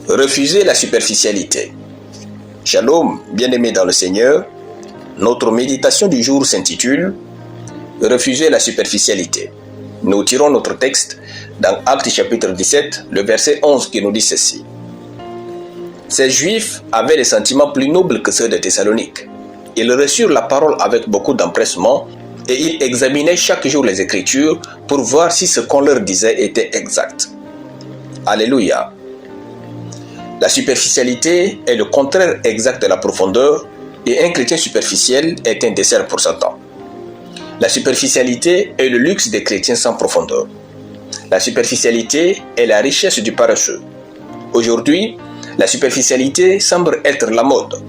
Refusez la superficialité. Shalom, bien-aimés dans le Seigneur. Notre méditation du jour s'intitule « Refusez la superficialité ». Nous tirons notre texte dans Actes chapitre 17, le verset 11 qui nous dit ceci. Ces Juifs avaient des sentiments plus nobles que ceux de Thessalonique. Ils reçurent la parole avec beaucoup d'empressement et ils examinaient chaque jour les Écritures pour voir si ce qu'on leur disait était exact. Alléluia. La superficialité est le contraire exact de la profondeur et un chrétien superficiel est un dessert pour Satan. La superficialité est le luxe des chrétiens sans profondeur. La superficialité est la richesse du paresseux. Aujourd'hui, la superficialité semble être la mode.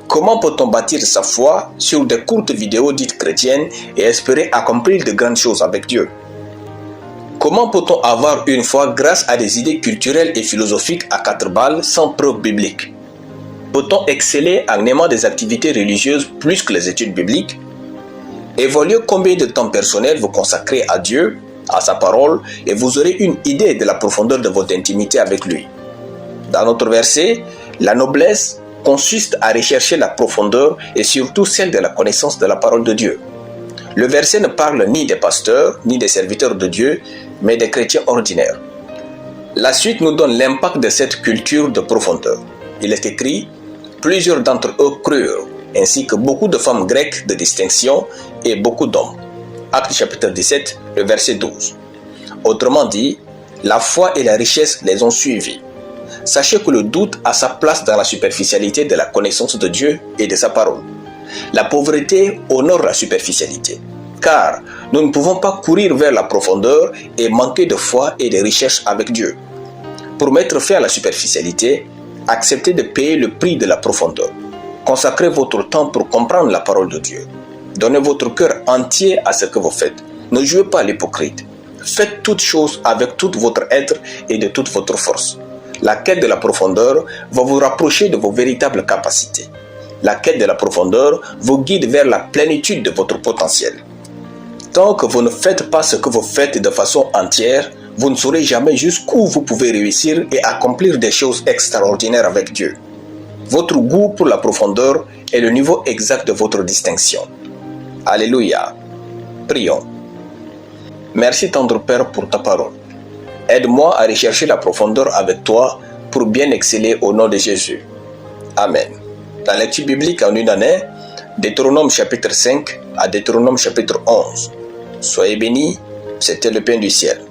Comment peut-on bâtir sa foi sur des courtes vidéos dites chrétiennes et espérer accomplir de grandes choses avec Dieu? Comment peut-on avoir une foi grâce à des idées culturelles et philosophiques à 4 balles sans preuve biblique? Peut-on exceller en aimant des activités religieuses plus que les études bibliques? Évaluez combien de temps personnel vous consacrez à Dieu, à sa parole, et vous aurez une idée de la profondeur de votre intimité avec lui. Dans notre verset, la noblesse consiste à rechercher la profondeur et surtout celle de la connaissance de la parole de Dieu. Le verset ne parle ni des pasteurs, ni des serviteurs de Dieu, mais des chrétiens ordinaires. La suite nous donne l'impact de cette culture de profondeur. Il est écrit « Plusieurs d'entre eux crurent, ainsi que beaucoup de femmes grecques de distinction et beaucoup d'hommes. » Actes chapitre 17, le verset 12. Autrement dit, la foi et la richesse les ont suivis. Sachez que le doute a sa place dans la superficialité de la connaissance de Dieu et de sa parole. La pauvreté honore la superficialité, car nous ne pouvons pas courir vers la profondeur et manquer de foi et de richesse avec Dieu. Pour mettre fin à la superficialité, acceptez de payer le prix de la profondeur. Consacrez votre temps pour comprendre la parole de Dieu. Donnez votre cœur entier à ce que vous faites. Ne jouez pas l'hypocrite. Faites toutes choses avec tout votre être et de toute votre force. La quête de la profondeur va vous rapprocher de vos véritables capacités. La quête de la profondeur vous guide vers la plénitude de votre potentiel. Tant que vous ne faites pas ce que vous faites de façon entière, vous ne saurez jamais jusqu'où vous pouvez réussir et accomplir des choses extraordinaires avec Dieu. Votre goût pour la profondeur est le niveau exact de votre distinction. Alléluia. Prions. Merci tendre Père pour ta parole. Aide-moi à rechercher la profondeur avec toi pour bien exceller au nom de Jésus. Amen. La lecture biblique en une année, Deutéronome chapitre 5 à Deutéronome chapitre 11. Soyez bénis, c'était le pain du ciel.